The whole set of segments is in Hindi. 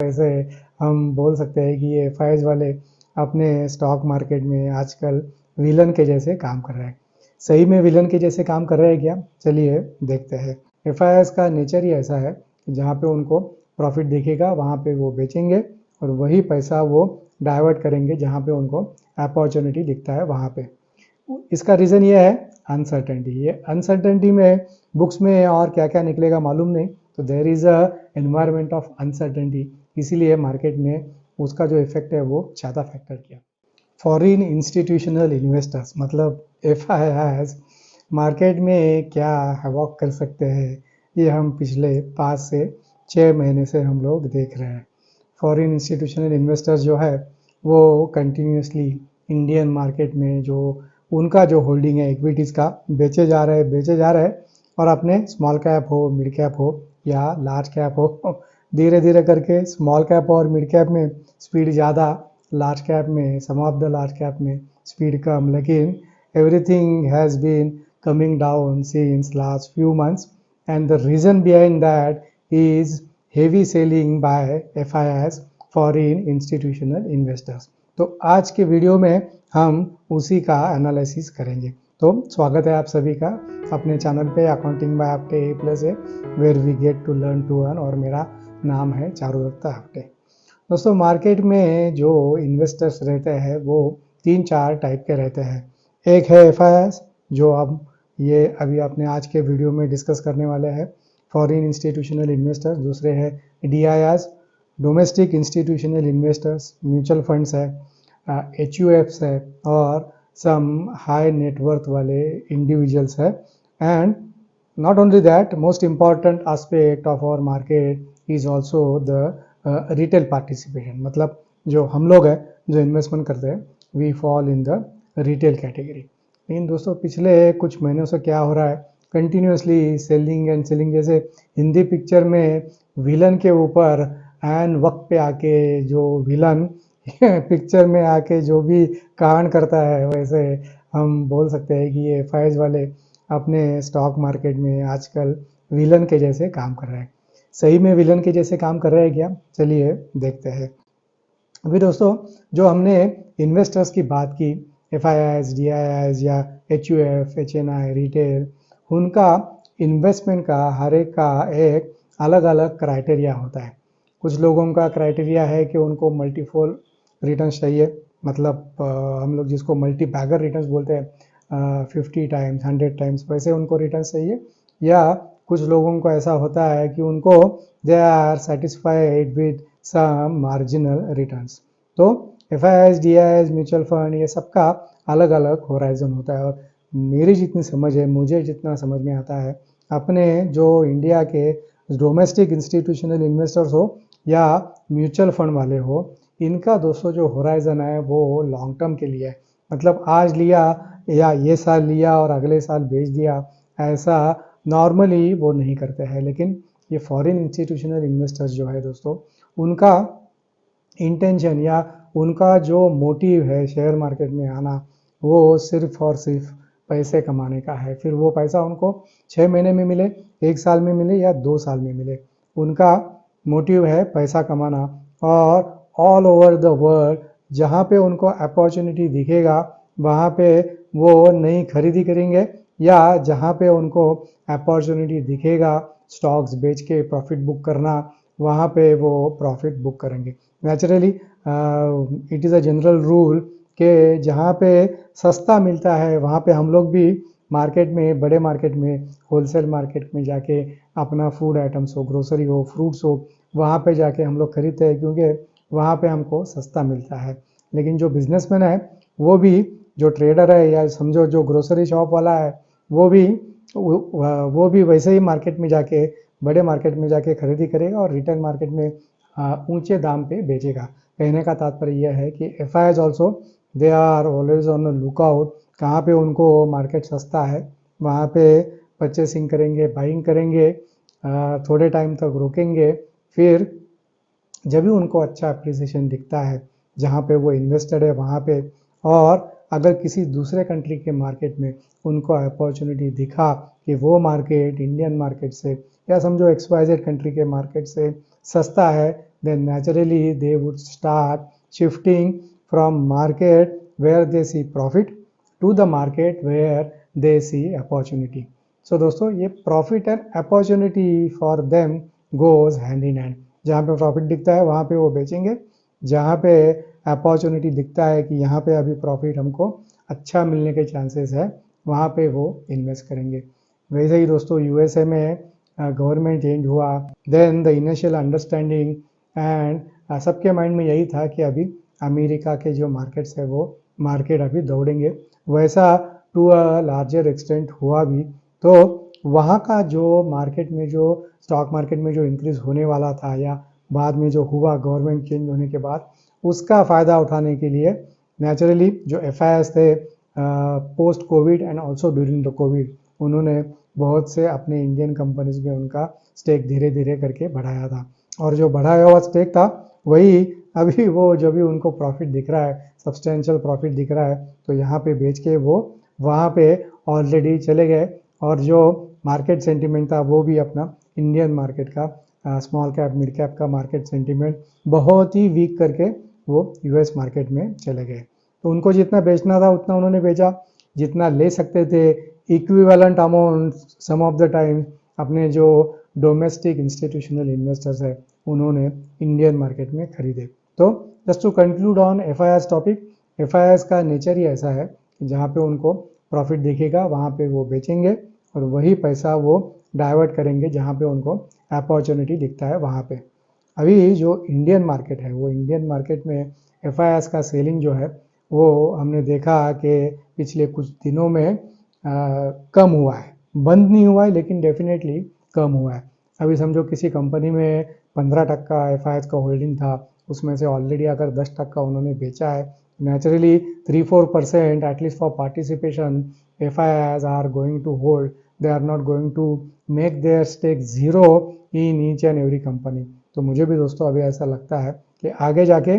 वैसे हम बोल सकते हैं कि ये एफआईआईज वाले अपने स्टॉक मार्केट में आजकल विलन के जैसे काम कर रहे हैं। सही में विलन के जैसे काम कर रहे हैं क्या? चलिए देखते हैं। एफआईआईज का नेचर ही ऐसा है कि जहाँ पे उनको प्रॉफिट दिखेगा वहाँ पे वो बेचेंगे और वही पैसा वो डाइवर्ट करेंगे जहाँ पे उनको अपॉर्चुनिटी दिखता है वहाँ पे। इसका रीज़न ये है अनसर्टेनिटी। ये अनसर्टेनिटी में बुक्स में और क्या क्या निकलेगा मालूम नहीं, तो there is a environment of uncertainty, इसीलिए मार्केट ने उसका जो इफेक्ट है वो ज़्यादा फैक्टर किया। फॉरेन इंस्टीट्यूशनल इन्वेस्टर्स मतलब एफआईआईज मार्केट में क्या हवॉक कर सकते हैं, ये हम पिछले 5 से 6 महीने से हम लोग देख रहे हैं। फॉरेन इंस्टीट्यूशनल इन्वेस्टर्स जो है वो कंटिन्यूसली इंडियन मार्केट में जो उनका जो होल्डिंग है इक्विटीज़ का बेचे जा रहे हैं और अपने स्मॉल कैप हो, मिड कैप हो या लार्ज कैप हो, धीरे धीरे करके स्मॉल कैप और मिड कैप में स्पीड ज़्यादा, लार्ज कैप में सम ऑफ द लार्ज कैप में स्पीड कम, लेकिन everything has been coming down since last few months and the reason behind that is heavy selling by FIIs foreign institutional investors। तो आज के वीडियो में हम उसी का एनालिसिस करेंगे। तो स्वागत है आप सभी का अपने चैनल पे अकाउंटिंग बाय आपटे A+ है, where we get to learn to earn, और मेरा नाम है चारुदत्ता आपटे। दोस्तों, मार्केट में जो इन्वेस्टर्स रहते हैं वो 3-4 टाइप के रहते हैं। एक है एफआईआईज जो अब ये अभी अपने आज के वीडियो में डिस्कस करने वाले हैं, फॉरेन इंस्टीट्यूशनल इन्वेस्टर्स। दूसरे है DIIs, domestic institutional investors, mutual funds है, एचयूएफ्स है और सम हाई नेटवर्थ वाले इंडिविजुअल्स है। And not only that, most important aspect of our market is also the retail participation। मतलब जो हम लोग हैं जो इन्वेस्टमेंट करते हैं we fall in the retail category। लेकिन दोस्तों, पिछले कुछ महीनों से क्या हो रहा है, कंटिन्यूसली सेलिंग एंड सेलिंग। जैसे हिंदी पिक्चर में विलन के ऊपर एंड वक्त पे आके जो विलन पिक्चर में आके जो भी कांड करता है, वैसे हम बोल सकते हैं कि ये एफआईआईज वाले अपने स्टॉक मार्केट में आजकल विलन के जैसे काम कर रहे हैं। सही में विलन के जैसे काम कर रहे हैं क्या? चलिए देखते हैं। अभी दोस्तों, जो हमने इन्वेस्टर्स की बात की, एफआईआईज, डीआईआईज या एचयूएफ, एचएनआई, रिटेल, उनका इन्वेस्टमेंट का हर एक का एक अलग अलग क्राइटेरिया होता है। कुछ लोगों का क्राइटेरिया है कि उनको मल्टीफोल रिटर्न्स चाहिए, मतलब हम लोग जिसको मल्टी बैगर रिटर्न्स बोलते हैं, 50 टाइम्स, 100 टाइम्स वैसे उनको रिटर्न चाहिए। या कुछ लोगों को ऐसा होता है कि उनको they are satisfied with some marginal returns. तो एफआईआईज, डीआईआईज, म्यूचुअल फंड, ये सबका अलग अलग होराइजन होता है। और मेरी जितनी समझ है, मुझे जितना समझ में आता है, अपने जो इंडिया के डोमेस्टिक इंस्टीट्यूशनल इन्वेस्टर्स हो या म्यूचुअल फंड वाले हो, इनका दोस्तों जो होराइजन है वो लॉन्ग टर्म के लिए है। मतलब आज लिया या ये साल लिया और अगले साल बेच दिया, ऐसा नॉर्मली वो नहीं करते हैं। लेकिन ये फॉरेन इंस्टीट्यूशनल इन्वेस्टर्स जो है दोस्तों, उनका इंटेंशन या उनका जो मोटिव है शेयर मार्केट में आना, वो सिर्फ और सिर्फ पैसे कमाने का है। फिर वो पैसा उनको 6 महीने में मिले, 1 साल में मिले या 2 साल में मिले, उनका मोटिव है पैसा कमाना। और ऑल ओवर द वर्ल्ड जहाँ पे उनको अपॉर्चुनिटी दिखेगा वहाँ पे वो नई खरीदी करेंगे, या जहाँ पे उनको अपॉर्चुनिटी दिखेगा स्टॉक्स बेच के प्रॉफिट बुक करना, वहाँ पे वो प्रॉफिट बुक करेंगे। Naturally it is a general rule कि जहाँ पे सस्ता मिलता है वहाँ पे हम लोग भी मार्केट में, बड़े मार्केट में, होलसेल मार्केट में जाके अपना फूड आइटम्स हो, ग्रोसरी हो, फ्रूट्स हो, वहाँ पे जाके हम लोग खरीदते हैं क्योंकि वहाँ पे हमको सस्ता मिलता है। लेकिन जो बिजनेसमैन है, वो भी, जो ट्रेडर है या समझो जो ग्रोसरी शॉप वाला है, वो भी वैसे ही मार्केट में जाके, बड़े मार्केट में जाके खरीदी करेगा और रिटेल मार्केट में ऊंचे दाम पे बेचेगा। कहने का तात्पर्य यह है कि FIIs also they are always on the lookout, कहाँ पे उनको मार्केट सस्ता है वहाँ पे परचेसिंग करेंगे, बाइंग करेंगे, थोड़े टाइम तक रोकेंगे, फिर जब भी उनको अच्छा अप्रिसिएशन दिखता है जहाँ पे वो इन्वेस्टेड है वहाँ पे, और अगर किसी दूसरे कंट्री के मार्केट में उनको अपॉर्चुनिटी दिखा कि वो मार्केट इंडियन मार्केट से या समझो XYZ कंट्री के मार्केट से सस्ता है, then naturally they would start shifting from market where they see profit to the market where they see opportunity. So दोस्तों ये profit and opportunity for them goes hand in hand. जहाँ पे प्रॉफिट दिखता है वहाँ पे वो बेचेंगे, जहाँ पे अपॉर्चुनिटी दिखता है कि यहाँ पे अभी प्रॉफिट हमको अच्छा मिलने के चांसेस है, वहाँ पे वो इन्वेस्ट करेंगे। वैसे ही दोस्तों यूएसए में गवर्नमेंट चेंज हुआ, then the initial understanding and सबके माइंड में यही था कि अभी अमेरिका के जो मार्केट्स है वो मार्केट अभी दौड़ेंगे। वैसा टू अ लार्जर एक्सटेंट हुआ भी। तो वहाँ का जो मार्केट में जो स्टॉक मार्केट में जो इंक्रीज होने वाला था या बाद में जो हुआ गवर्नमेंट चेंज होने के बाद, उसका फ़ायदा उठाने के लिए नेचुरली जो एफआईआईस थे post Covid and also during the Covid, उन्होंने बहुत से अपने इंडियन कंपनीज में उनका स्टेक धीरे धीरे करके बढ़ाया था। और जो बढ़ाया हुआ स्टेक था वही अभी वो जो भी उनको प्रॉफिट दिख रहा है, सब्सटेंशियल प्रॉफिट दिख रहा है, तो यहाँ पे बेच के वो वहाँ पे ऑलरेडी चले गए। और जो मार्केट सेंटिमेंट था वो भी अपना इंडियन मार्केट का स्मॉल कैप मिड कैप का मार्केट सेंटिमेंट बहुत ही वीक करके वो यूएस मार्केट में चले गए। तो उनको जितना बेचना था उतना उन्होंने बेचा, जितना ले सकते थे equivalent amount some of the time अपने जो डोमेस्टिक इंस्टीट्यूशनल इन्वेस्टर्स है उन्होंने इंडियन मार्केट में खरीदे। तो just to conclude on FIIs topic, FIIs का नेचर ही ऐसा है कि जहाँ पे उनको प्रॉफिट दिखेगा वहाँ पे वो बेचेंगे और वही पैसा वो डाइवर्ट करेंगे जहाँ पे उनको अपॉर्चुनिटी दिखता है वहाँ पे। अभी जो इंडियन मार्केट है वो इंडियन मार्केट में एफआईआईएस का सेलिंग जो है वो हमने देखा कि पिछले कुछ दिनों में कम हुआ है, बंद नहीं हुआ है लेकिन डेफिनेटली कम हुआ है। अभी समझो किसी कंपनी में 15% एफआईआईएस का होल्डिंग था, उसमें से ऑलरेडी अगर 10% उन्होंने बेचा है, naturally 3-4% at least for participation FIIs are going to hold, they are not going to make their stake zero in each and every company। तो मुझे भी दोस्तों अभी ऐसा लगता है कि आगे जाके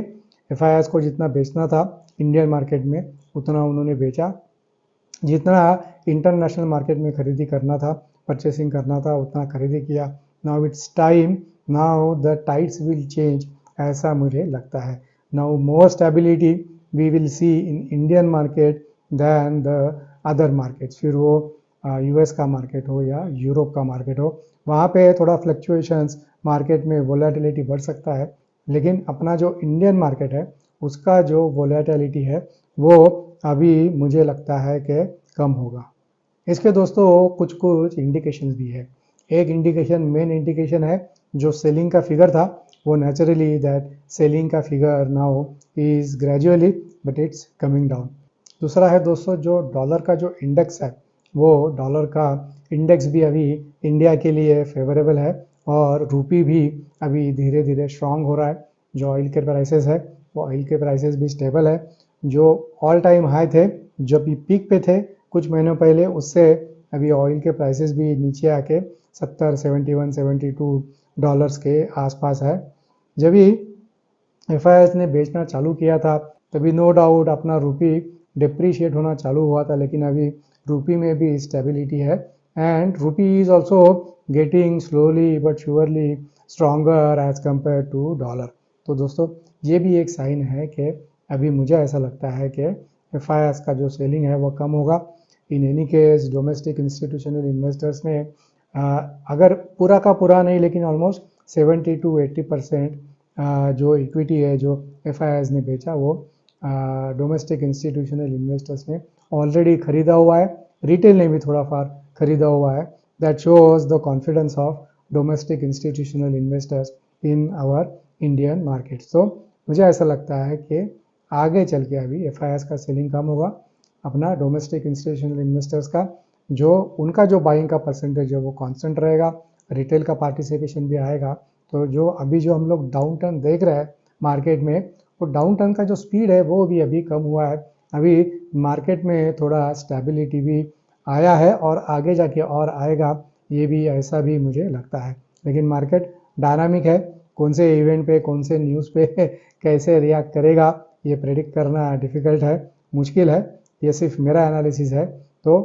FIIs को जितना बेचना था इंडियन मार्केट में उतना उन्होंने बेचा, जितना इंटरनेशनल मार्केट में खरीदी करना था, परचेसिंग करना था, उतना खरीदी किया। Now it's time, now the tides will change, ऐसा मुझे लगता है। Now more stability we will see in Indian market than the other markets। फिर वो यूएस का मार्केट हो या यूरोप का मार्केट हो, वहाँ पे थोड़ा फ्लक्चुएशंस मार्केट में वोलेटिलिटी बढ़ सकता है, लेकिन अपना जो इंडियन मार्केट है उसका जो वोलेटिलिटी है वो अभी मुझे लगता है कि कम होगा। इसके दोस्तों कुछ कुछ इंडिकेशंस भी है। एक इंडिकेशन, मेन इंडिकेशन है जो सेलिंग का फिगर था, वो नेचुरली दैट सेलिंग का figure now is gradually but it's coming down. दूसरा है दोस्तों जो डॉलर का जो इंडेक्स है, वो डॉलर का इंडेक्स भी अभी इंडिया के लिए फेवरेबल है और रूपी भी अभी धीरे धीरे स्ट्रांग हो रहा है। जो ऑयल के प्राइसेस है वो ऑयल के प्राइसेस भी स्टेबल है। जो ऑल टाइम हाई थे, जब भी पीक पे थे कुछ महीनों पहले, उससे अभी ऑयल के प्राइसेस भी नीचे आके 70, 71, 72 डॉलर्स के आसपास है। जब भी एफआईआईएस ने बेचना चालू किया था तभी नो डाउट अपना रूपी डिप्रीशिएट होना चालू हुआ था, लेकिन अभी रूपी में भी स्टेबिलिटी है and rupee is also getting slowly but surely stronger as compare to dollar. तो दोस्तों ये भी एक साइन है कि अभी मुझे ऐसा लगता है कि एफआईआईएस का जो सेलिंग है वो कम होगा। In any case domestic institutional investors ने अगर पूरा का पूरा नहीं लेकिन ऑलमोस्ट 70 to 80% जो इक्विटी है जो एफआईआईएस ने बेचा वो डोमेस्टिक इंस्टीट्यूशनल इन्वेस्टर्स ने ऑलरेडी खरीदा हुआ है, रिटेल ने भी थोड़ा फार खरीदा हुआ है। That shows the confidence of domestic institutional investors in our Indian market. तो मुझे ऐसा लगता है कि आगे चल के अभी एफआईआईएस का सेलिंग कम होगा, अपना डोमेस्टिक इंस्टीट्यूशनल इन्वेस्टर्स का जो उनका जो बाइंग का परसेंटेज है वो कांस्टेंट रहेगा, रिटेल का पार्टिसिपेशन भी आएगा। तो जो अभी जो हम लोग डाउन टर्न देख रहे हैं मार्केट में, वो डाउन टर्न का जो स्पीड है वो भी अभी कम हुआ है। अभी मार्केट में थोड़ा स्टेबिलिटी भी आया है और आगे जाके और आएगा, ये भी ऐसा भी मुझे लगता है। लेकिन मार्केट डायनामिक है, कौन से इवेंट पे कौन से न्यूज़ पे कैसे रिएक्ट करेगा ये प्रेडिक्ट करना डिफ़िकल्ट है, मुश्किल है। ये सिर्फ मेरा एनालिसिस है। तो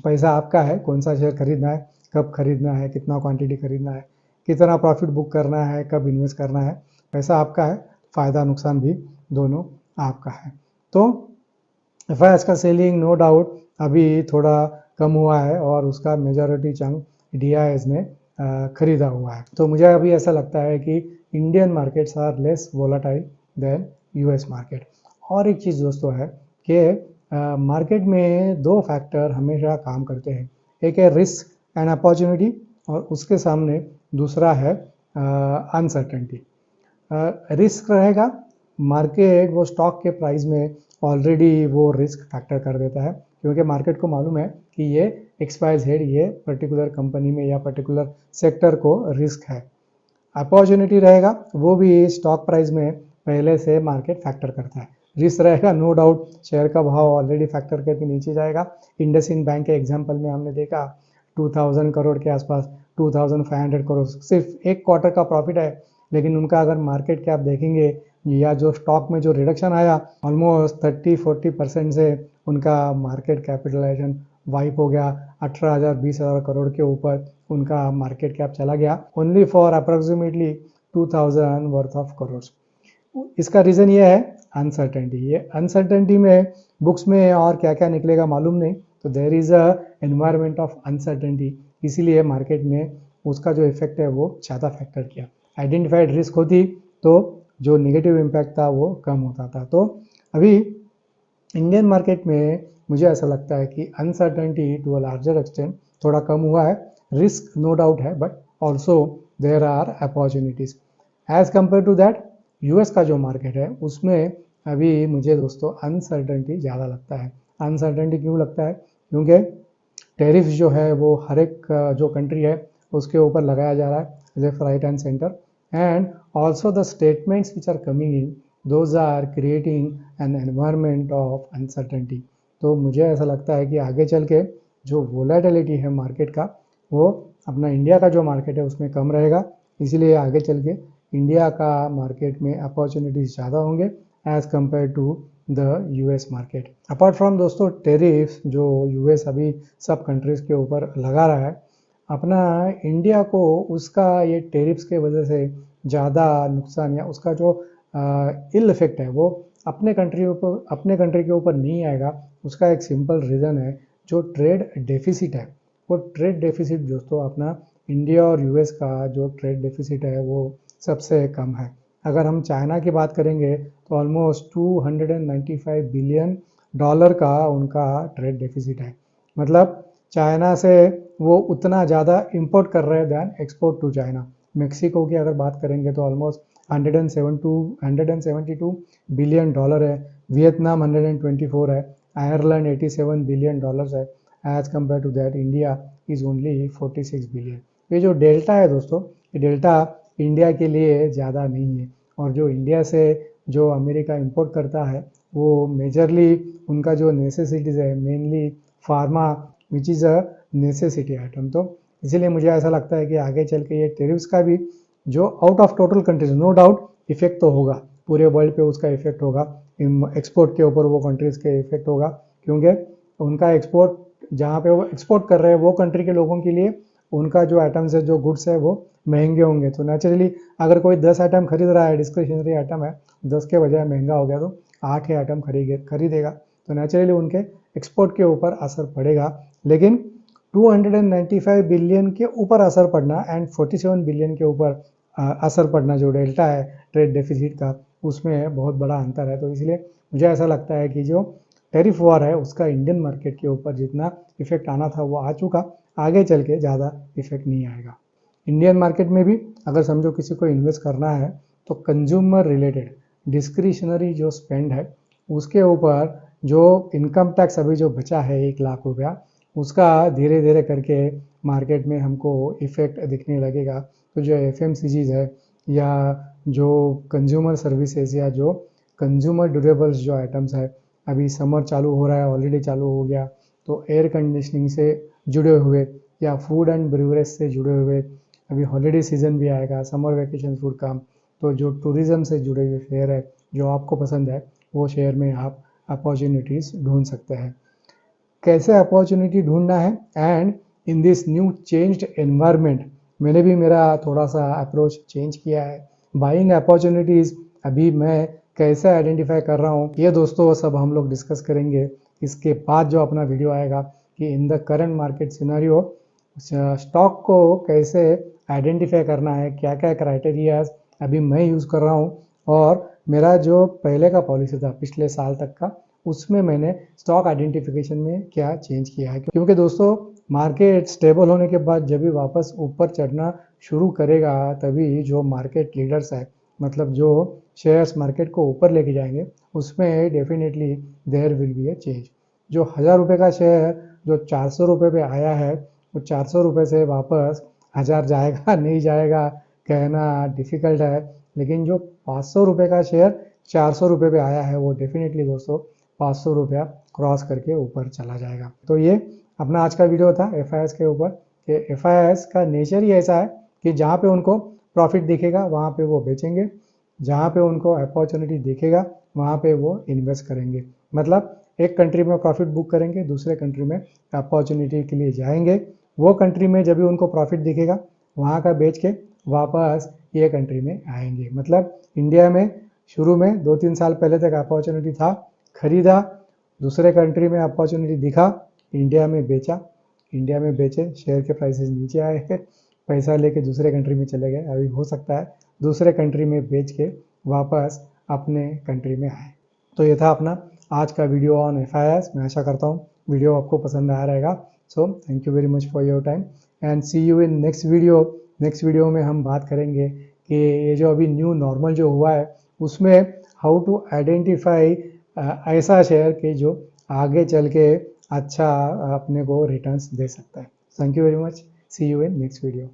पैसा आपका है, कौन सा शेयर खरीदना है, कब खरीदना है, कितना क्वांटिटी खरीदना है, कितना प्रॉफिट बुक करना है, कब इन्वेस्ट करना है, पैसा आपका है, फ़ायदा नुकसान भी दोनों आपका है। तो एफआईएस का सेलिंग नो डाउट अभी थोड़ा कम हुआ है और उसका मेजॉरिटी चंक डीआईएस ने खरीदा हुआ है। तो मुझे अभी ऐसा लगता है कि Indian markets are less volatile than US market. और एक चीज़ दोस्तों है कि मार्केट में दो फैक्टर हमेशा काम करते हैं, एक है रिस्क एंड अपॉर्चुनिटी और उसके सामने दूसरा है अनसर्टेनिटी। रिस्क रहेगा, मार्केट वो स्टॉक के प्राइस में ऑलरेडी वो रिस्क फैक्टर कर देता है, क्योंकि मार्केट को मालूम है कि ये XYZ ये पर्टिकुलर कंपनी में या पर्टिकुलर सेक्टर को रिस्क है। अपॉर्चुनिटी रहेगा, वो भी स्टॉक प्राइस में पहले से मार्केट फैक्टर करता है। रिस्क रहेगा, नो डाउट शेयर का भाव ऑलरेडी फैक्टर करके नीचे जाएगा। इंडसइंड बैंक के एग्जांपल में हमने देखा 2000 करोड़ के आसपास, 2500 करोड़ सिर्फ एक क्वार्टर का प्रॉफिट है, लेकिन उनका अगर मार्केट कैप देखेंगे या जो स्टॉक में जो रिडक्शन आया ऑलमोस्ट 30-40% से उनका मार्केट कैपिटलाइजेशन वाइप हो गया, 18,000-20,000 करोड़ के ऊपर उनका मार्केट कैप चला गया, only for approximately 2000 worth of crore. इसका रीज़न ये है अनसर्टेनिटी। ये अनसर्टेनिटी में बुक्स में और क्या क्या निकलेगा मालूम नहीं, तो there is a environment of uncertainty, इसीलिए मार्केट ने उसका जो इफेक्ट है वो ज़्यादा फैक्टर किया। आइडेंटिफाइड रिस्क होती तो जो नेगेटिव इम्पैक्ट था वो कम होता था। तो अभी इंडियन मार्केट में मुझे ऐसा लगता है कि uncertainty to a larger extent थोड़ा कम हुआ है, रिस्क नो डाउट है, but also there are opportunities as compare to that. US का जो मार्केट है उसमें अभी मुझे दोस्तों अनसर्टेनिटी ज़्यादा लगता है। अनसर्टेनिटी क्यों लगता है? क्योंकि टैरिफ जो है वो हर एक जो कंट्री है उसके ऊपर लगाया जा रहा है left right and centre, and also the statements which are coming in those are creating an environment of uncertainty. तो मुझे ऐसा लगता है कि आगे चल के जो वोलेटिलिटी है मार्केट का वो अपना इंडिया का जो मार्केट है उसमें कम रहेगा, इसीलिए आगे चल के इंडिया का मार्केट में अपॉर्चुनिटीज़ ज़्यादा होंगे as compare to the US market. Apart from दोस्तों टेरिफ जो यूएस अभी सब कंट्रीज़ के ऊपर लगा रहा है, अपना इंडिया को उसका ये टेरिफ्स के वजह से ज़्यादा नुकसान या उसका जो इल इफेक्ट है वो अपने कंट्री के ऊपर नहीं आएगा। उसका एक सिंपल रीज़न है, जो ट्रेड डेफिसिट है वो ट्रेड डेफिसिट दोस्तों अपना इंडिया और यूएस का जो ट्रेड डेफिसिट है वो सबसे कम है। अगर हम चाइना की बात करेंगे तो ऑलमोस्ट 295 बिलियन डॉलर का उनका ट्रेड डेफिसिट है। मतलब चाइना से वो उतना ज़्यादा इंपोर्ट कर रहे हैं than export to China. Mexico की अगर बात करेंगे तो ऑलमोस्ट 172 बिलियन डॉलर है, वियतनाम 124 है, आयरलैंड 87 बिलियन डॉलर्स है, as compare to that India is only 46 billion. ये जो डेल्टा है दोस्तों, ये डेल्टा इंडिया के लिए ज़्यादा नहीं है, और जो इंडिया से जो अमेरिका इंपोर्ट करता है वो मेजरली उनका जो नेसेसिटीज़ है, mainly pharma which is a necessity item. तो इसीलिए मुझे ऐसा लगता है कि आगे चल के ये टेरिफ्स का भी जो out of total countries no doubt effect तो होगा, पूरे वर्ल्ड पे उसका इफेक्ट होगा, एक्सपोर्ट के ऊपर वो कंट्रीज़ के इफेक्ट होगा, क्योंकि उनका एक्सपोर्ट जहाँ पे वो एक्सपोर्ट कर रहे हैं वो कंट्री के लोगों के लिए उनका जो आइटम्स है, जो गुड्स है वो महंगे होंगे। तो नेचुरली अगर कोई 10 आइटम खरीद रहा है, डिस्क्रिशनरी आइटम है, 10 के बजाय महंगा हो गया तो 8 ही आइटम खरीदेगा, तो नेचुरली उनके एक्सपोर्ट के ऊपर असर पड़ेगा। लेकिन 295 बिलियन के ऊपर असर पड़ना एंड 47 बिलियन के ऊपर असर पड़ना, जो डेल्टा है ट्रेड डेफिसिट का, उसमें बहुत बड़ा अंतर है। तो इसलिए मुझे ऐसा लगता है कि जो टैरिफ वॉर है उसका इंडियन मार्केट के ऊपर जितना इफेक्ट आना था वो आ चुका, आगे चल के ज़्यादा इफेक्ट नहीं आएगा। इंडियन मार्केट में भी अगर समझो किसी को इन्वेस्ट करना है तो कंज्यूमर रिलेटेड डिस्क्रिशनरी जो स्पेंड है उसके ऊपर जो इनकम टैक्स अभी जो बचा है 1 लाख रुपया, उसका धीरे धीरे करके मार्केट में हमको इफेक्ट दिखने लगेगा। तो जो FMCGs है या जो कंज्यूमर सर्विसेज या जो कंज्यूमर ड्यूरेबल्स जो आइटम्स है, अभी समर चालू हो रहा है, ऑलरेडी चालू हो गया, तो एयर कंडीशनिंग से जुड़े हुए या फूड एंड ब्रिवरेज से जुड़े हुए, अभी हॉलीडे सीजन भी आएगा, समर वेकेशन फूड का, तो जो टूरिज़्म से जुड़े हुए शेयर है जो आपको पसंद है वो शेयर में आप अपॉर्चुनिटीज़ ढूंढ सकते हैं। कैसे अपॉर्चुनिटी ढूंढना है, and in this new changed environment मैंने भी मेरा थोड़ा सा अप्रोच चेंज किया है। बाइंग अपॉर्चुनिटीज़ अभी मैं कैसे आइडेंटिफाई कर रहा हूँ, ये दोस्तों सब हम लोग डिस्कस करेंगे इसके बाद जो अपना वीडियो आएगा कि in the current market scenario stock को कैसे आइडेंटिफाई करना है, क्या क्या क्राइटेरियाज अभी मैं यूज़ कर रहा हूँ और मेरा जो पहले का पॉलिसी था पिछले साल तक का, उसमें मैंने स्टॉक आइडेंटिफिकेशन में क्या चेंज किया है। क्योंकि दोस्तों मार्केट स्टेबल होने के बाद जब भी वापस ऊपर चढ़ना शुरू करेगा तभी जो मार्केट लीडर्स है, मतलब जो शेयर्स मार्केट को ऊपर लेके जाएंगे, उसमें definitely there will be a change. जो 1000 रुपये का शेयर जो 400 रुपये पे आया है, वो 400 रुपये से वापस 1000 जाएगा नहीं जाएगा कहना डिफ़िकल्ट है, लेकिन जो 500 रुपये का शेयर 400 रुपये पे आया है वो डेफिनेटली दोस्तों 500 रुपया क्रॉस करके ऊपर चला जाएगा। तो ये अपना आज का वीडियो था एफआईएस के ऊपर कि एफआईएस का नेचर ही ऐसा है कि जहाँ पे उनको प्रॉफिट दिखेगा वहाँ पे वो बेचेंगे, जहाँ पे उनको अपॉर्चुनिटी दिखेगा वहाँ पे वो इन्वेस्ट करेंगे। मतलब एक कंट्री में प्रॉफिट बुक करेंगे, दूसरे कंट्री में अपॉर्चुनिटी के लिए जाएंगे, वो कंट्री में जब भी उनको प्रॉफिट दिखेगा वहाँ का बेच के वापस ये कंट्री में आएंगे। मतलब इंडिया में शुरू में 2-3 साल पहले तक अपॉर्चुनिटी था, खरीदा, दूसरे कंट्री में अपॉर्चुनिटी दिखा, इंडिया में बेचा, इंडिया में बेचे, शेयर के प्राइसेस नीचे आए, पैसा लेके दूसरे कंट्री में चले गए। अभी हो सकता है दूसरे कंट्री में बेच के वापस अपने कंट्री में आए। तो ये था अपना आज का वीडियो ऑन एफआईएस। मैं आशा करता हूँ वीडियो आपको पसंद आया रहेगा। So thank you very much for your time and see you in next video. Next video में हम बात करेंगे कि ये जो अभी न्यू नॉर्मल जो हुआ है उसमें हाउ टू आइडेंटिफाई ऐसा शेयर के जो आगे चल के अच्छा अपने को रिटर्न्स दे सकता है। Thank you very much, see you in next video.